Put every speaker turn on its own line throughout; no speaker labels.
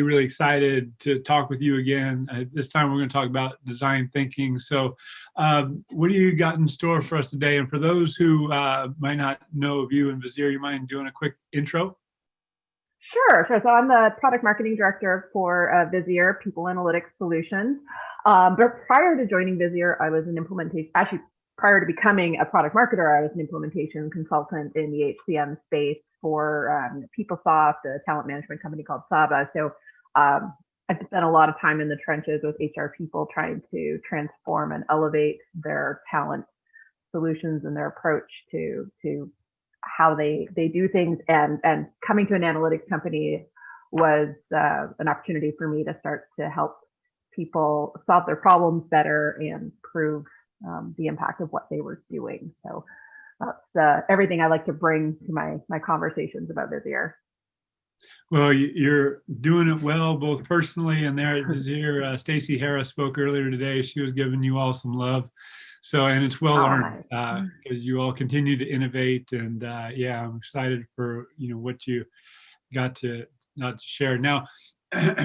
really excited to talk with you again. This time we're going to talk about design thinking. So what do you got in store for us today? And for those who might not know of you and Visier, you mind doing a quick intro?
Sure. So I'm the product marketing director for Visier People Analytics Solutions. But prior to joining Visier, I was an implementation, actually prior to becoming a product marketer, I was an implementation consultant in the HCM space for PeopleSoft, a talent management company called Saba. So I've spent a lot of time in the trenches with HR people trying to transform and elevate their talent solutions and their approach to how they do things. And coming to an analytics company was an opportunity for me to start to help people solve their problems better and prove the impact of what they were doing. So that's everything I like to bring to my conversations about Visier.
Well, you're doing it well, both personally and there at Visier. Stacey Harris spoke earlier today. She was giving you all some love. So, and it's well earned because you all continue to innovate. And yeah, I'm excited for, what you got to not to share. Now,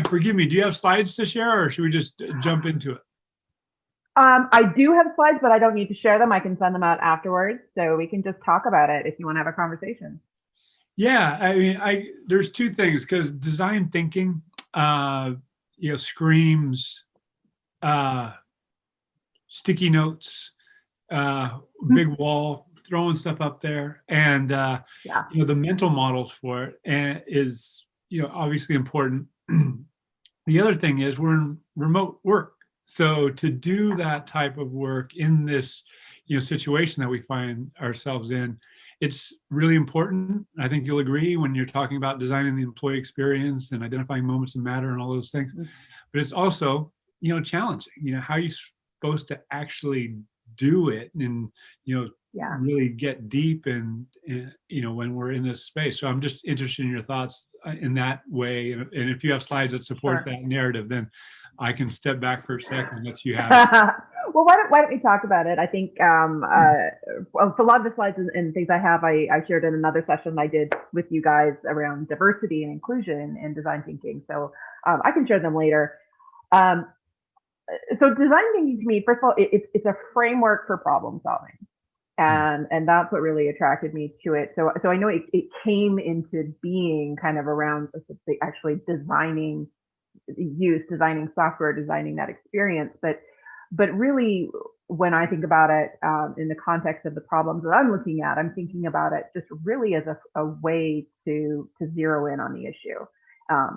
forgive me, do you have slides to share or should we just jump into it?
I do have slides, but I don't need to share them. I can send them out afterwards. So we can just talk about it if you want to have a conversation.
Yeah, I mean, there's two things because design thinking, screams sticky notes, big wall, throwing stuff up there, and the mental models for it is obviously important. The other thing is we're in remote work, so to do that type of work in this situation that we find ourselves in, it's really important. I think you'll agree when you're talking about designing the employee experience and identifying moments that matter and all those things. But it's also, challenging. How are you supposed to actually do it and, really get deep and, when we're in this space. So I'm just interested in your thoughts in that way. And if you have slides that support that narrative, then I can step back for a second and let you have it.
Well, why don't we talk about it? I think a lot of the slides and things I have, I shared in another session I did with you guys around diversity and inclusion in design thinking. So I can share them later. So design thinking to me, first of all, it's a framework for problem solving. And that's what really attracted me to it. So I know it came into being kind of around actually designing software, designing that experience. But really, when I think about it in the context of the problems that I'm looking at, I'm thinking about it just really as a way to zero in on the issue. I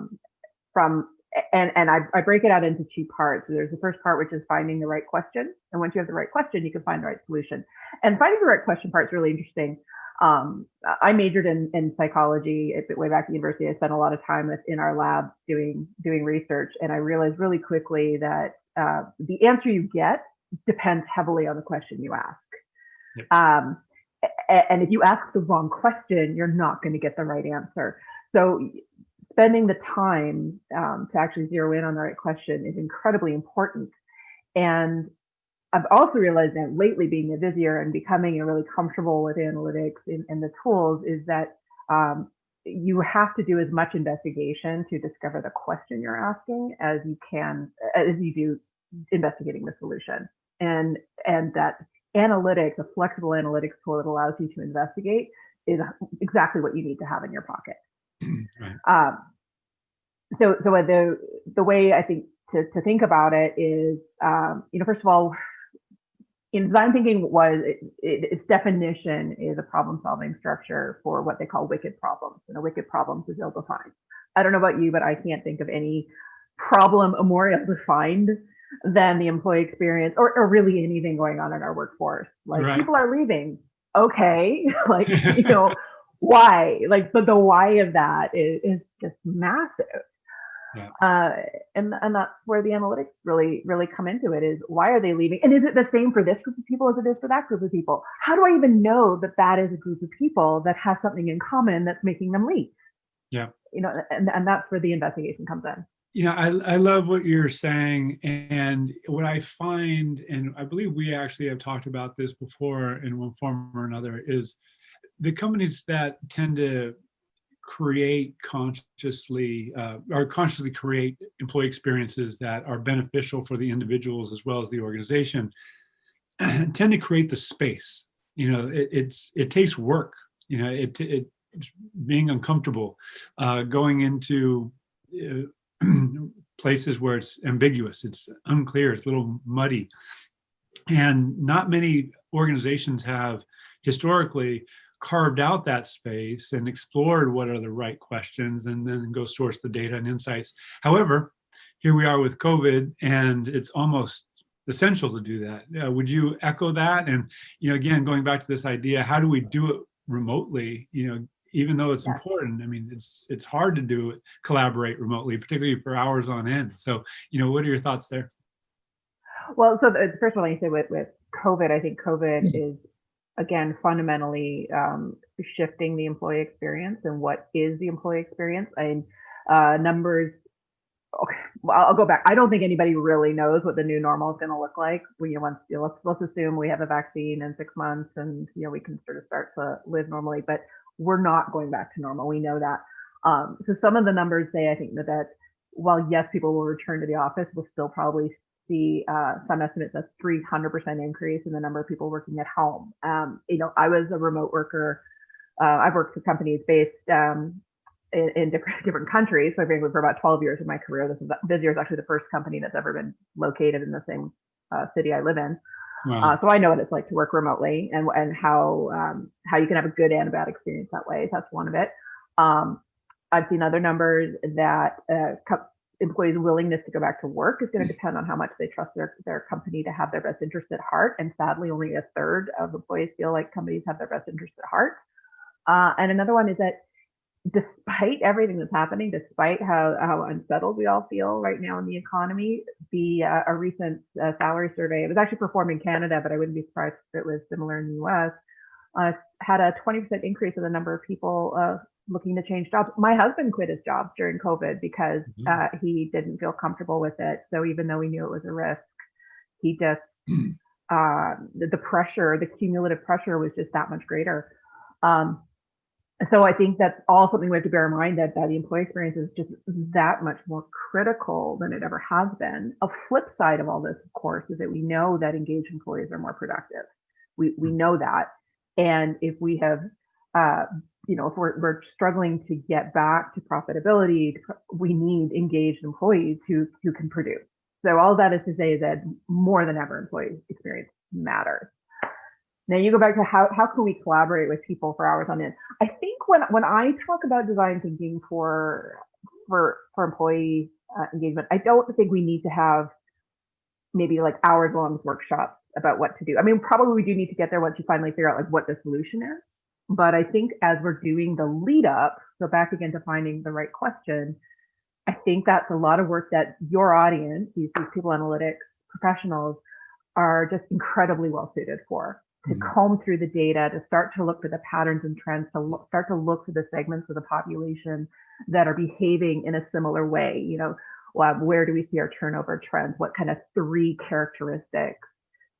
break it out into two parts. So there's the first part, which is finding the right question. And once you have the right question, you can find the right solution. And finding the right question part is really interesting. I majored in psychology way back at university. I spent a lot of time in our labs doing research. And I realized really quickly that the answer you get depends heavily on the question you ask. Yep. And if you ask the wrong question, you're not going to get the right answer. So spending the time to actually zero in on the right question is incredibly important. And I've also realized that lately being a Visier and becoming really comfortable with analytics and the tools is that you have to do as much investigation to discover the question you're asking as you do investigating the solution. And that analytics, a flexible analytics tool that allows you to investigate, is exactly what you need to have in your pocket. Right. So the way I think to think about it is, first of all, in design thinking its definition is a problem-solving structure for what they call wicked problems. And a wicked problem is ill-defined. I don't know about you, but I can't think of any problem more ill-defined than the employee experience or really anything going on in our workforce. Like people are leaving. Okay. Why? Like the why of that is just massive. Yeah. And that's where the analytics really come into it, is why are they leaving? And is it the same for this group of people as it is for that group of people? How do I even know that is a group of people that has something in common that's making them leave?
Yeah.
And that's where the investigation comes in.
I love what you're saying. And what I find, and I believe we actually have talked about this before in one form or another, is the companies that tend to create consciously or consciously create employee experiences that are beneficial for the individuals as well as the organization, tend to create the space. It takes work. It being uncomfortable, going into places where it's ambiguous, it's unclear, it's a little muddy. And not many organizations have historically carved out that space and explored what are the right questions and then go source the data and insights. However, here we are with COVID, and it's almost essential to do that. Would you echo that? And, again, going back to this idea, how do we do it remotely? Even though it's important, I mean, it's hard to do it, collaborate remotely, particularly for hours on end. So, what are your thoughts there?
Well, so first of all, you say with COVID, I think COVID is, again, fundamentally shifting the employee experience and what is the employee experience. Numbers. Okay, well, I'll go back. I don't think anybody really knows what the new normal is going to look like. Let's assume we have a vaccine in 6 months, and we can sort of start to live normally. But we're not going back to normal. We know that. So some of the numbers say, I think that while yes, people will return to the office, we'll still probably see some estimates a 300% increase in the number of people working at home. I was a remote worker. I've worked for companies based in different countries. So I've been for about 12 years of my career. Visier is actually the first company that's ever been located in the same city I live in. Wow. So I know what it's like to work remotely and how you can have a good and a bad experience that way. That's one of it. I've seen other numbers that employees' willingness to go back to work is going to depend on how much they trust their company to have their best interest at heart. And sadly, only a third of employees feel like companies have their best interest at heart. And another one is that despite everything that's happening, despite how unsettled we all feel right now in the economy, a recent salary survey, it was actually performed in Canada, but I wouldn't be surprised if it was similar in the US, had a 20% increase in the number of people looking to change jobs. My husband quit his job during COVID because he didn't feel comfortable with it. So even though we knew it was a risk, he just, the pressure, the cumulative pressure was just that much greater. So I think that's all something we have to bear in mind, that the employee experience is just that much more critical than it ever has been. A flip side of all this, of course, is that we know that engaged employees are more productive. We know that. And if we have, if we're struggling to get back to profitability, we need engaged employees who can produce. So all that is to say is that more than ever, employee experience matters. Now you go back to how can we collaborate with people for hours on end. I think when I talk about design thinking for employee engagement, I don't think we need to have maybe like hours long workshops about what to do. I mean, probably we do need to get there once you finally figure out like what the solution is. But I think as we're doing the lead up, so back again to finding the right question, I think that's a lot of work that your audience, these people analytics professionals, are just incredibly well suited for. To comb through the data, to start to look for the patterns and trends, to start to look for the segments of the population that are behaving in a similar way. Where do we see our turnover trends? What kind of 3 characteristics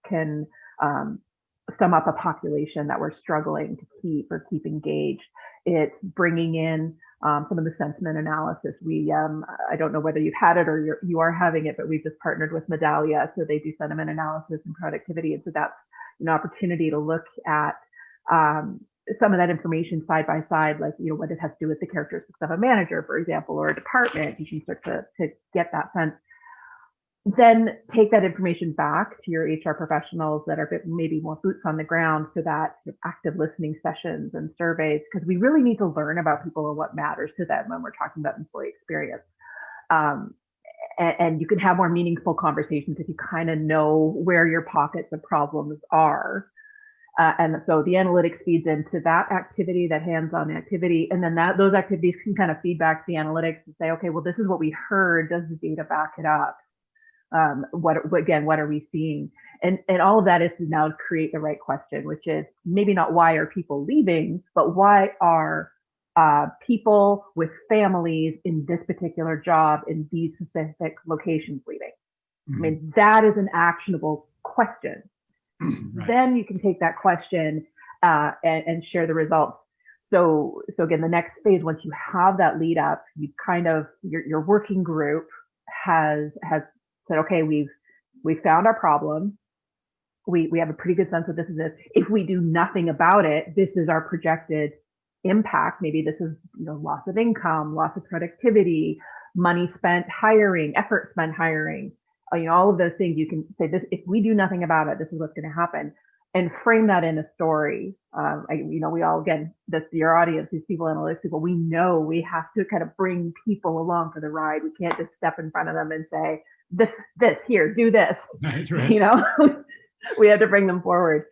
can sum up a population that we're struggling to keep engaged? It's bringing in some of the sentiment analysis. I don't know whether you've had it or you are having it, but we've just partnered with Medallia, so they do sentiment analysis and productivity, and so that's an opportunity to look at some of that information side by side, like what it has to do with the characteristics of a manager, for example, or a department. You can start to get that sense. Then take that information back to your HR professionals that are maybe more boots on the ground for that active listening sessions and surveys, because we really need to learn about people and what matters to them when we're talking about employee experience. And you can have more meaningful conversations if you kind of know where your pockets of problems are. And so the analytics feeds into that activity, that hands-on activity, and then those activities can kind of feed back to the analytics and say, okay, well, this is what we heard. Does the data back it up? What are we seeing? And all of that is to now create the right question, which is maybe not why are people leaving, but why are people with families in this particular job in these specific locations leaving? I mean, that is an actionable question. Right. Then you can take that question and share the results. So again, the next phase, once you have that lead up, you kind of your working group has said, okay, we've found our problem. We have a pretty good sense of this is this. If we do nothing about it, this is our projected impact. Maybe this is, loss of income, loss of productivity, money spent hiring, effort spent hiring, all of those things. You can say this, if we do nothing about it, this is what's going to happen, and frame that in a story. We all, again, that's your audience, these people, analytics people, we know we have to kind of bring people along for the ride. We can't just step in front of them and say, this, here, do this,
right.
We have to bring them forward.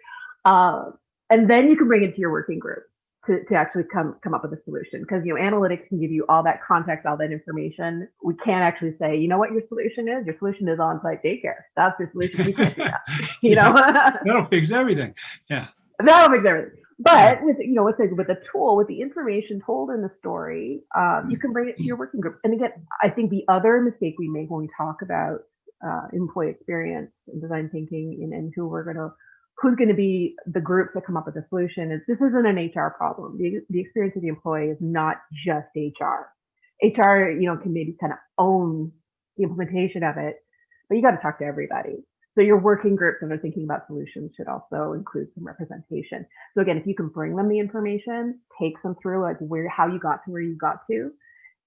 And then you can bring it to your working groups to actually come up with a solution. Because, analytics can give you all that context, all that information. We can't actually say, what your solution is? Your solution is on-site daycare. That's your solution. We can't do that.
That'll fix everything. Yeah.
That'll fix everything. But with, with the tool, with the information told in the story, you can bring it to your working group. And again, I think the other mistake we make when we talk about employee experience and design thinking and who's going to be the groups that come up with a solution is this isn't an HR problem. The experience of the employee is not just HR. HR, can maybe kind of own the implementation of it, but you got to talk to everybody. So your working groups, when they're thinking about solutions, should also include some representation. So again, if you can bring them the information, takes them through like how you got to where you got to,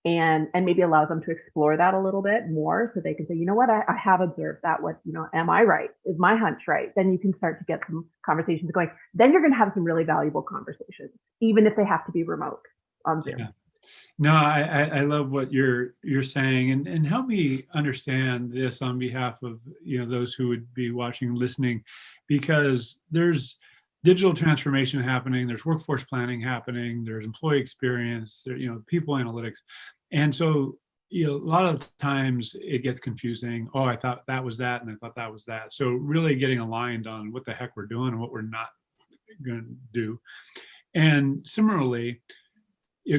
and maybe allows them to explore that a little bit more, so they can say, what, I have observed that. What, am I right? Is my hunch right? Then you can start to get some conversations going. Then you're going to have some really valuable conversations, even if they have to be remote on Zoom.
Yeah. No, I love what you're saying, and help me understand this on behalf of those who would be watching, listening, because there's digital transformation happening, there's workforce planning happening, there's employee experience, people analytics, and so a lot of times it gets confusing. Oh, I thought that was that, and I thought that was that. So really getting aligned on what the heck we're doing and what we're not going to do, and similarly,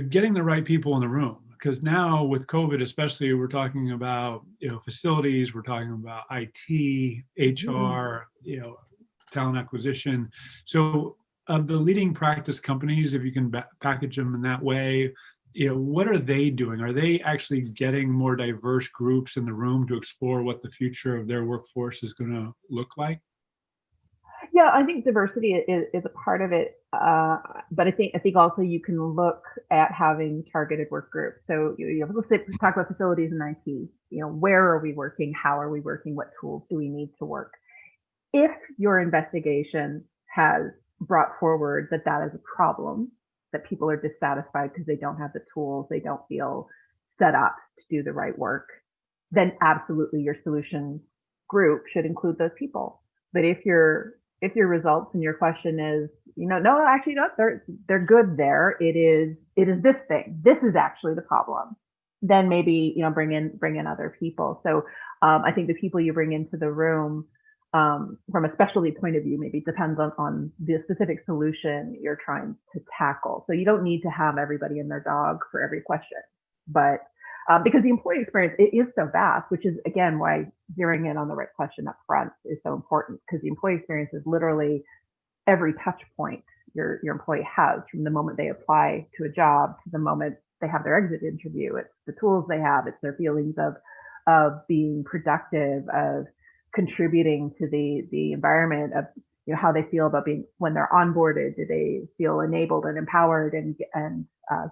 getting the right people in the room, because now with COVID especially, we're talking about facilities, we're talking about IT, HR, talent acquisition. So of the leading practice companies, if you can package them in that way, what are they doing? Are they actually getting more diverse groups in the room to explore what the future of their workforce is going to look like?
Yeah, I think diversity is a part of it, but I think also you can look at having targeted work groups. So let's talk about facilities and IT. Where are we working? How are we working? What tools do we need to work? If your investigation has brought forward that is a problem, that people are dissatisfied because they don't have the tools, they don't feel set up to do the right work, then absolutely your solution group should include those people. But if your results and your question is, no, actually not, they're good there. It is this thing. This is actually the problem. Then maybe, bring in other people. So I think the people you bring into the room from a specialty point of view, maybe depends on the specific solution you're trying to tackle. So you don't need to have everybody and their dog for every question, but because the employee experience, it is so vast, which is again why zeroing in on the right question up front is so important, because the employee experience is literally every touch point your employee has, from the moment they apply to a job to the moment they have their exit interview. It's the tools they have, it's their feelings of being productive, of contributing to the environment, of how they feel about being when they're onboarded. Do they feel enabled and empowered and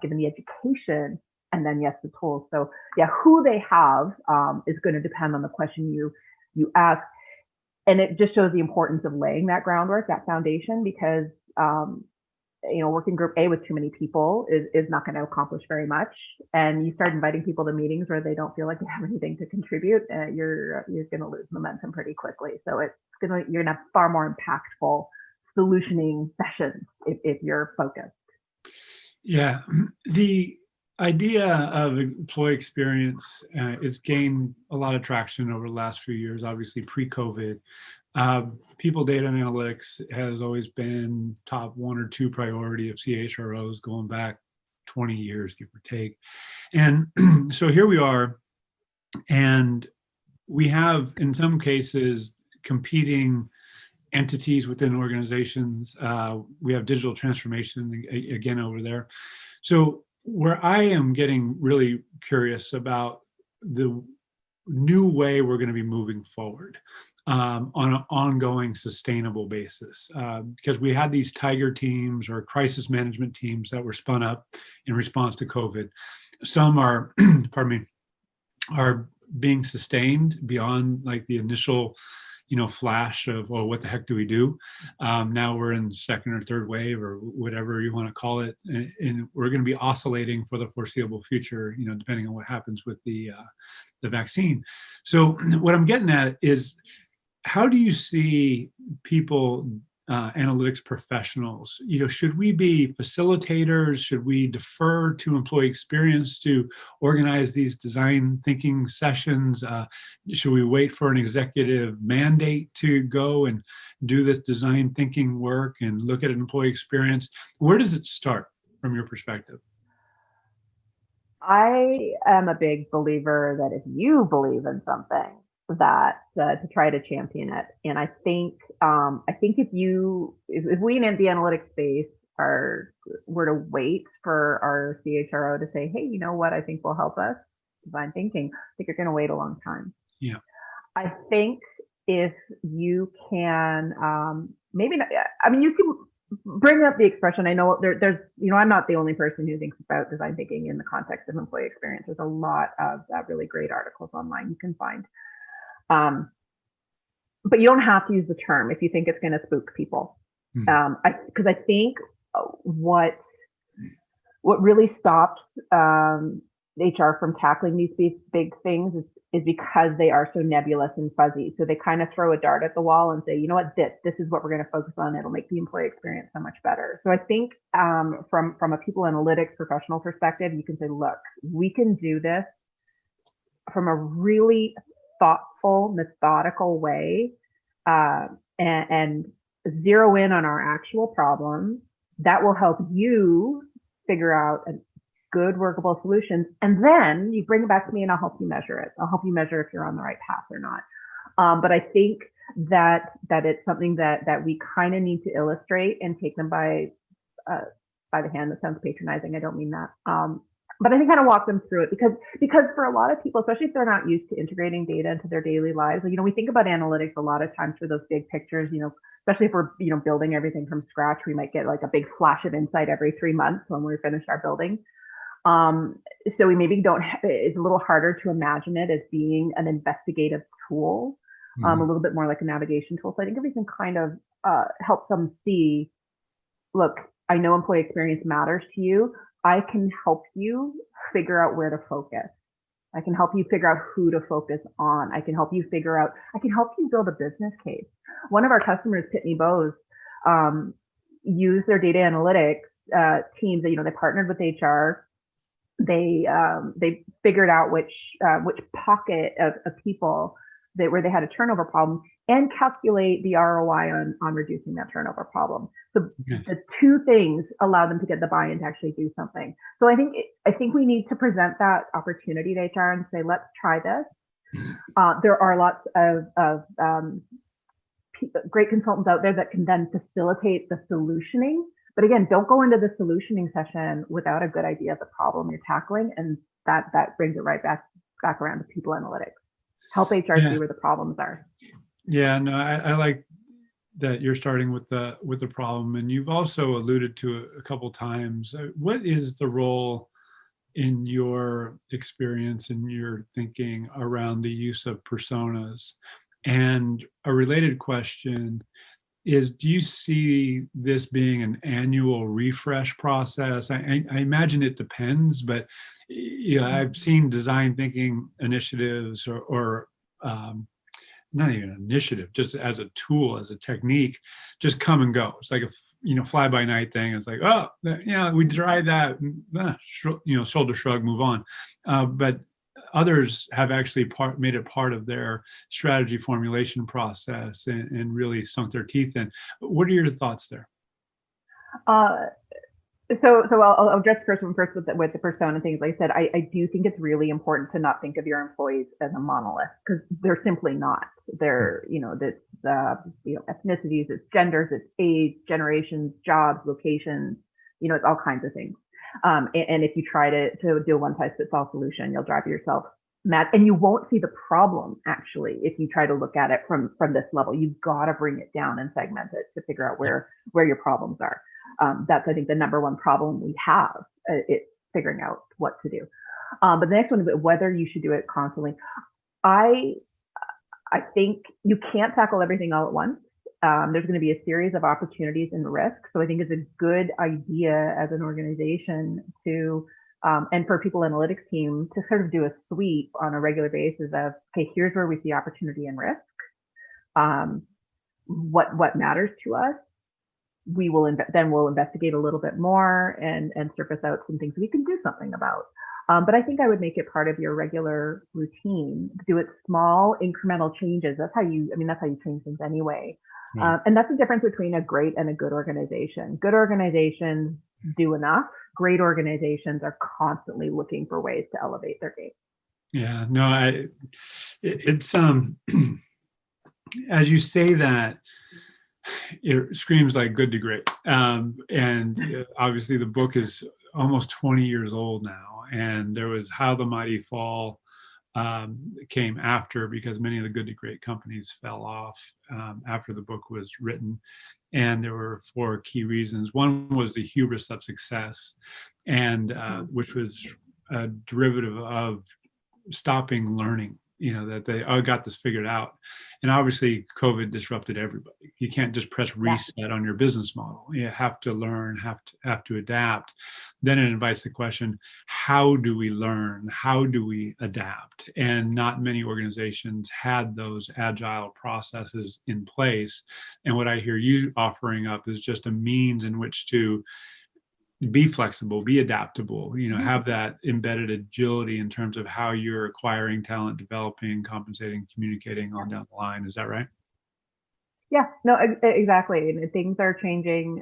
given the education? And then yes, the tools. So yeah, who they have is going to depend on the question you ask, and it just shows the importance of laying that groundwork, that foundation, because working group A with too many people is not going to accomplish very much. And you start inviting people to meetings where they don't feel like they have anything to contribute, you're going to lose momentum pretty quickly. So you're going to have far more impactful solutioning sessions if you're focused.
Yeah, the idea of employee experience has gained a lot of traction over the last few years, obviously pre-COVID. People data and analytics has always been top 1 or 2 priority of CHROs going back 20 years, give or take. And so here we are, and we have, in some cases, competing entities within organizations. We have digital transformation again over there. So where I am getting really curious about the new way we're going to be moving forward on an ongoing sustainable basis, because we had these tiger teams or crisis management teams that were spun up in response to COVID. Some are, pardon me, are being sustained beyond like the initial flash of, oh, what the heck do we do? Now we're in second or third wave or whatever you want to call it. And we're going to be oscillating for the foreseeable future, depending on what happens with the vaccine. So what I'm getting at is, how do you see people, analytics professionals, should we be facilitators? Should we defer to employee experience to organize these design thinking sessions? Should we wait for an executive mandate to go and do this design thinking work and look at an employee experience? Where does it start from your perspective?
I am a big believer that if you believe in something, that to try to champion it. And I think if we in the analytics space were to wait for our CHRO to say, hey, you know what, I think will help us, design thinking, I think you're going to wait a long time.
Yeah.
I think if you can, maybe not, I mean, you can bring up the expression. I know there's, I'm not the only person who thinks about design thinking in the context of employee experience. There's a lot of really great articles online you can find. But you don't have to use the term if you think it's going to spook people. Because I think what really stops HR from tackling these big things is because they are so nebulous and fuzzy. So they kind of throw a dart at the wall and say, you know what, this is what we're going to focus on. It'll make the employee experience so much better. So I think from a people analytics professional perspective, you can say, look, we can do this from a really thoughtful, methodical way, and zero in on our actual problems. That will help you figure out a good workable solutions. And then you bring it back to me and I'll help you measure it. I'll help you measure if you're on the right path or not. But I think that it's something that we kind of need to illustrate and take them by the hand. That sounds patronizing. I don't mean that. But I think kind of walk them through it because for a lot of people, especially if they're not used to integrating data into their daily lives, we think about analytics a lot of times for those big pictures, especially if we're, building everything from scratch, we might get like a big flash of insight every 3 months when we finish our building. So we maybe it's a little harder to imagine it as being an investigative tool, a little bit more like a navigation tool. So I think if we can kind of help them see, look, I know employee experience matters to you. I can help you figure out where to focus. I can help you figure out who to focus on. I can help you build a business case. One of our customers, Pitney Bowes, use their data analytics teams. They partnered with HR. They figured out which pocket of people where they had a turnover problem and calculate the ROI on reducing that turnover problem. So the two things allow them to get the buy-in to actually do something. So I think we need to present that opportunity to HR and say, let's try this. There are lots of great consultants out there that can then facilitate the solutioning. But again, don't go into the solutioning session without a good idea of the problem you're tackling, and that brings it right back around to people analytics. Help HR see where the problems are.
Yeah, no, I like that you're starting with the problem, and you've also alluded to it a couple times. What is the role in your experience and your thinking around the use of personas? And a related question is, do you see this being an annual refresh process? I imagine it depends, but I've seen design thinking initiatives or not even an initiative, just as a tool, as a technique, just come and go. It's like a fly by night thing. It's like, oh, we tried that, shoulder shrug, move on. But others have actually made it part of their strategy formulation process and really sunk their teeth in. What are your thoughts there?
So I'll address the first one first with the persona things. Like I said, I do think it's really important to not think of your employees as a monolith, because they're simply not. They're, that's ethnicities, it's genders, it's age, generations, jobs, locations, it's all kinds of things. And if you try to do a one size fits all solution, you'll drive yourself mad, and you won't see the problem actually if you try to look at it from this level. You've got to bring it down and segment it to figure out where your problems are. That's, I think, the number one problem we have. It's figuring out what to do. But the next one is whether you should do it constantly. I think you can't tackle everything all at once. There's going to be a series of opportunities and risks. So I think it's a good idea as an organization to, and for people analytics team to sort of do a sweep on a regular basis of, okay, here's where we see opportunity and risk. What matters to us. We'll investigate a little bit more and surface out some things we can do something about. But I think I would make it part of your regular routine. Do it small, incremental changes. That's how you change things anyway. And that's the difference between a great and a good organization. Good organizations do enough. Great organizations are constantly looking for ways to elevate their game.
Yeah, no, it's as you say that, it screams like good to great. And obviously the book is almost 20 years old now, and there was How the Mighty Fall came after, because many of the good to great companies fell off after the book was written. And there were 4 key reasons. One was the hubris of success, and which was a derivative of stopping learning, that they got this figured out. And obviously COVID disrupted everybody. You can't just press reset on your business model. You have to learn, have to adapt. Then it invites the question, how do we learn? How do we adapt? And not many organizations had those agile processes in place. And what I hear you offering up is just a means in which to be flexible, be adaptable, have that embedded agility in terms of how you're acquiring talent, developing, compensating, communicating on down the line. Is that right?
Yeah, no, exactly. And things are changing.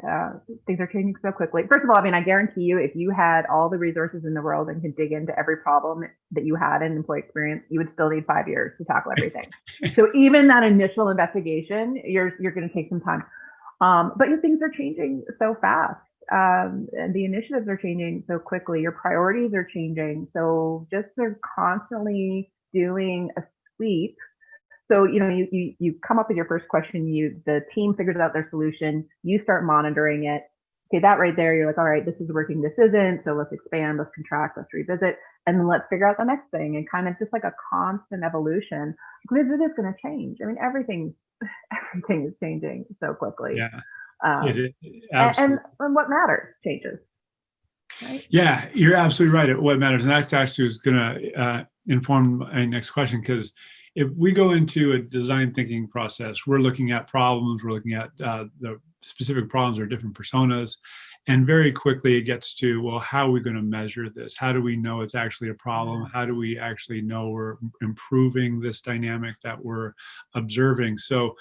Things are changing so quickly. First of all, I guarantee you, if you had all the resources in the world and could dig into every problem that you had in employee experience, you would still need 5 years to tackle everything. So even that initial investigation, you're going to take some time. But things are changing so fast. And the initiatives are changing so quickly. Your priorities are changing. So just they're constantly doing a sweep. So, you come up with your first question, the team figures out their solution, you start monitoring it. Okay, that right there, you're like, all right, this is working, this isn't. So let's expand, let's contract, let's revisit, and then let's figure out the next thing, and kind of just like a constant evolution, because it is going to change. Everything is changing so quickly.
Yeah.
And what matters changes. Right?
Yeah, you're absolutely right. What matters, and that actually is going to inform my next question, because if we go into a design thinking process, we're looking at problems, we're looking at the specific problems or different personas, and very quickly it gets to, well, how are we going to measure this? How do we know it's actually a problem? How do we actually know we're improving this dynamic that we're observing? So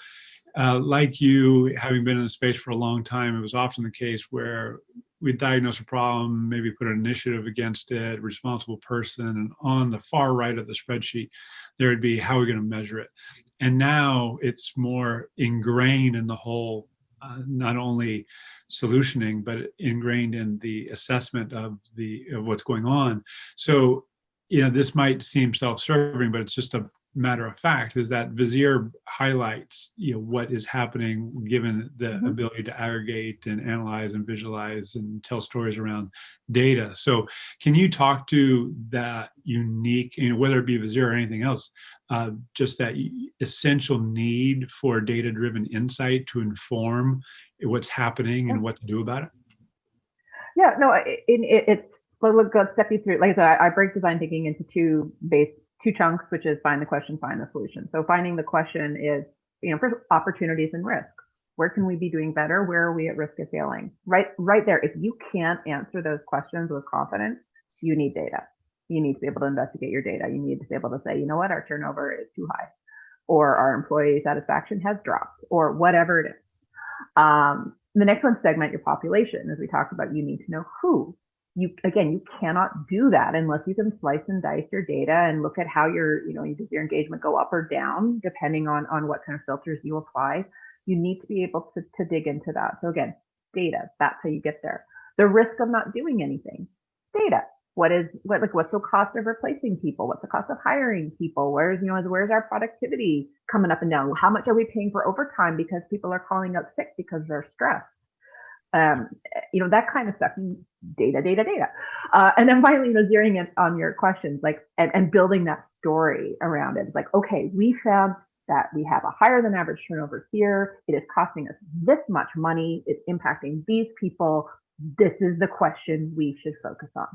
like you, having been in the space for a long time, it was often the case where we diagnose a problem, maybe put an initiative against it, responsible person, and on the far right of the spreadsheet, there would be, how are we going to measure it? And now it's more ingrained in the whole, not only solutioning, but ingrained in the assessment of what's going on. So, this might seem self-serving, but it's just a matter of fact, is that Visier highlights what is happening given the ability to aggregate and analyze and visualize and tell stories around data. So can you talk to that unique, whether it be Visier or anything else, just that essential need for data-driven insight to inform what's happening and what to do about it?
Yeah, no, it's, let's step you through. Like I said, I break design thinking into two chunks, which is find the question, find the solution. So finding the question is, first, opportunities and risks. Where can we be doing better? Where are we at risk of failing? Right there. If you can't answer those questions with confidence, you need data. You need to be able to investigate your data. You need to be able to say, our turnover is too high, or our employee satisfaction has dropped, or whatever it is. The next one, segment your population. As we talked about, you need to know who. You cannot do that unless you can slice and dice your data and look at how does your engagement go up or down depending on what kind of filters you apply. You need to be able to dig into that. So again, data, that's how you get there. The risk of not doing anything, data. What's the cost of replacing people? What's the cost of hiring people? Where's our productivity coming up and down? How much are we paying for overtime because people are calling out sick because they're stressed? That kind of stuff. Data. And then finally, zeroing in on your questions, and building that story around it. It's like, okay, we found that we have a higher than average turnover here. It is costing us this much money. It's impacting these people. This is the question we should focus on.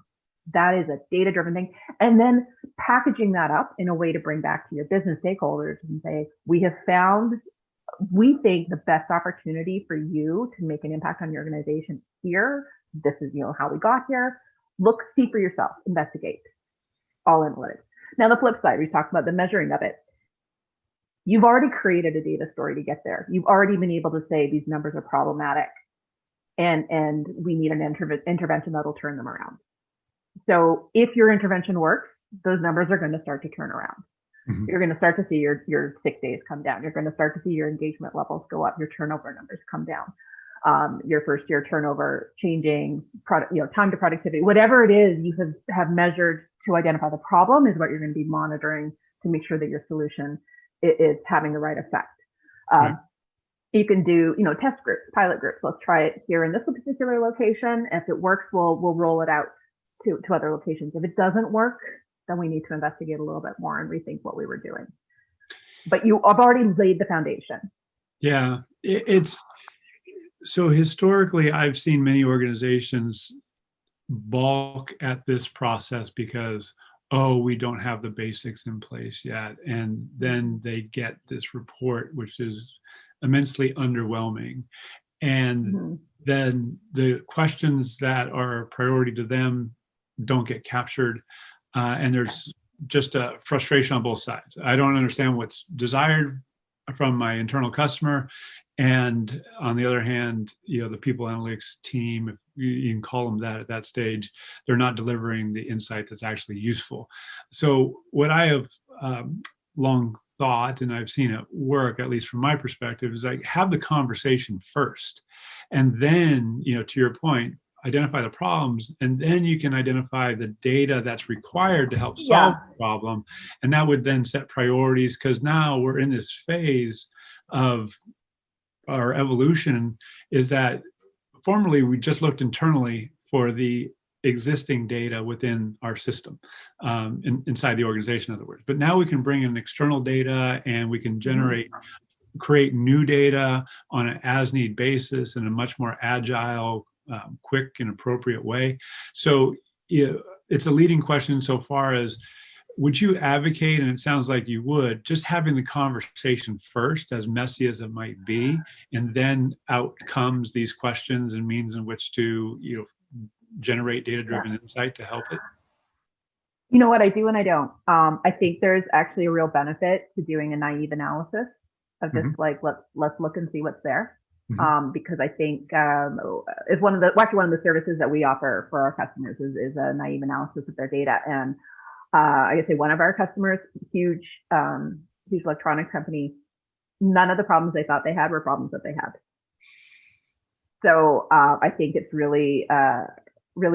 That is a data-driven thing. And then packaging that up in a way to bring back to your business stakeholders and say, we think the best opportunity for you to make an impact on your organization here. This is, how we got here. Look, see for yourself, investigate. All analytics. Now, the flip side, we talked about the measuring of it. You've already created a data story to get there. You've already been able to say these numbers are problematic and we need an intervention that'll turn them around. So if your intervention works, those numbers are going to start to turn around. Mm-hmm. You're going to start to see your sick days come down. You're going to start to see your engagement levels go up, your turnover numbers come down. Your first year turnover changing, time to productivity, whatever it is you have measured to identify the problem is what you're going to be monitoring to make sure that your solution is having the right effect. You can do, test groups, pilot groups. Let's try it here in this particular location. If it works, we'll roll it out to other locations. If it doesn't work, then we need to investigate a little bit more and rethink what we were doing. But you have already laid the foundation.
Yeah, it's so historically, I've seen many organizations balk at this process because, we don't have the basics in place yet. And then they get this report, which is immensely underwhelming. And then the questions that are a priority to them don't get captured. And there's just a frustration on both sides. I don't understand what's desired from my internal customer. And on the other hand, the people analytics team, if you can call them that at that stage, they're not delivering the insight that's actually useful. So what I have long thought, and I've seen it work, at least from my perspective, is have the conversation first. And then, to your point, identify the problems, and then you can identify the data that's required to help solve the problem. And that would then set priorities, because now we're in this phase of our evolution, is that formerly we just looked internally for the existing data within our system, inside the organization, in other words. But now we can bring in external data, and we can create new data on an as-need basis in a much more agile, quick and appropriate way. So it's a leading question so far as, would you advocate, and it sounds like you would, just having the conversation first, as messy as it might be, and then out comes these questions and means in which to generate data-driven insight to help it?
You know what, I do and I don't. I think there's actually a real benefit to doing a naive analysis of just let's look and see what's there. Because I think it's one of the services that we offer for our customers is a naive analysis of their data. And I could say one of our customers, huge electronics company, none of the problems they thought they had were problems that they had. So I think it's really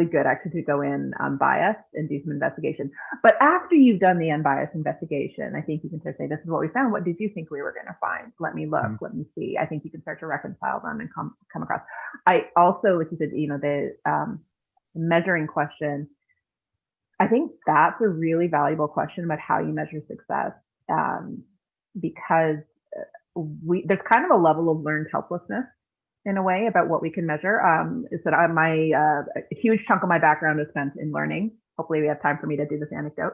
good actually to go in unbiased and do some investigation. But after you've done the unbiased investigation, I think you can start to say, this is what we found. What did you think we were going to find? Let me look, let me see. I think you can start to reconcile them and come across. I also, like you said, the measuring question, I think that's a really valuable question about how you measure success, because there's kind of a level of learned helplessness in a way about what we can measure. Is that a huge chunk of my background is spent in learning. Hopefully we have time for me to do this anecdote.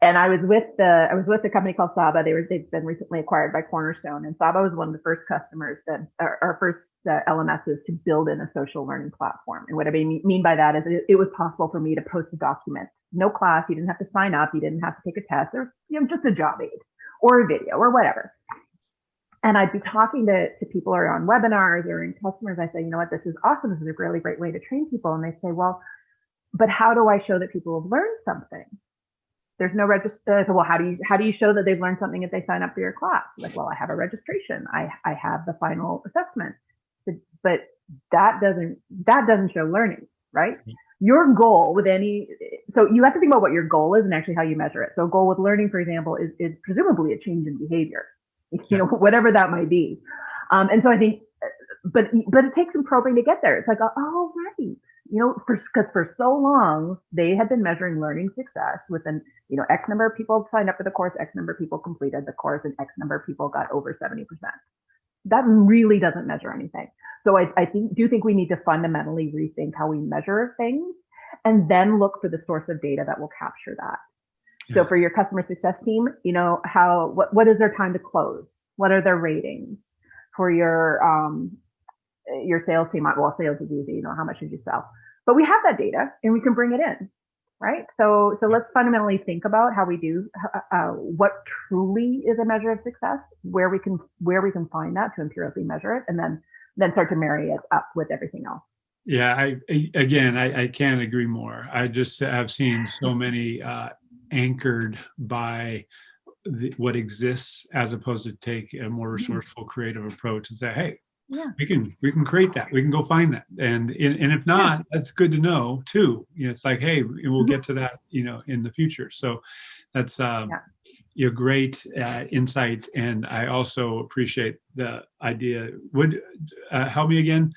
And I was with a company called Saba. They've been recently acquired by Cornerstone, and Saba was one of the first customers that our first LMSs to build in a social learning platform. And what I mean by that is it was possible for me to post a document, no class. You didn't have to sign up. You didn't have to take a test. Or just a job aid or a video or whatever. And I'd be talking to people or on webinars or in customers. I say, you know what, this is awesome. This is a really great way to train people. And they say, well, but how do I show that people have learned something? There's no register. So, well, how do you show that they've learned something if they sign up for your class? Like, well, I have a registration. I have the final assessment. But that doesn't show learning, right? Your goal with so you have to think about what your goal is and actually how you measure it. So a goal with learning, for example, is presumably a change in behavior, whatever that might be. And so I think, but it takes some probing to get there. It's like, oh, right. Because for so long, they had been measuring learning success within, X number of people signed up for the course, X number of people completed the course, and X number of people got over 70%. That really doesn't measure anything. So I do think we need to fundamentally rethink how we measure things and then look for the source of data that will capture that. Yeah. So for your customer success team, what is their time to close? What are their ratings? For your sales team, well, sales is easy, how much did you sell? But we have that data and we can bring it in, right? So let's fundamentally think about how we do, what truly is a measure of success, where we can find that to empirically measure it, and then start to marry it up with everything else.
Yeah, I can't agree more. I just have seen so many anchored by what exists, as opposed to take a more resourceful, creative approach and say, hey, yeah, we can create that. We can go find that. And if not, that's good to know too. It's like, hey, we'll get to that, in the future. So that's great insight. And I also appreciate the idea. Would help me again.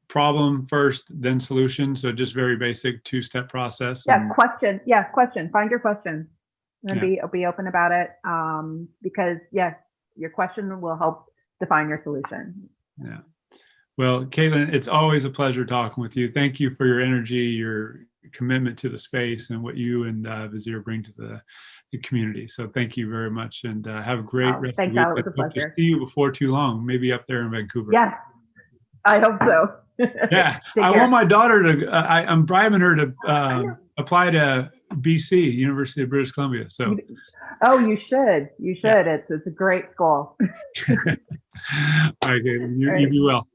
Problem first, then solution. So just very basic 2-step process.
Question. Find your question and be open about it. Because your question will help define your solution.
Yeah. Well, Caitlin, it's always a pleasure talking with you. Thank you for your energy, your commitment to the space, and what you and Visier bring to the community. So thank you very much, and have a great rest of the week.
It was a pleasure.
See you before too long, maybe up there in Vancouver.
Yes, I hope so.
Yeah, I want my daughter to, I'm bribing her to apply to BC, University of British Columbia. So.
Oh, you should. You should. Yeah. It's a great school.
All right, Caitlin, you be well.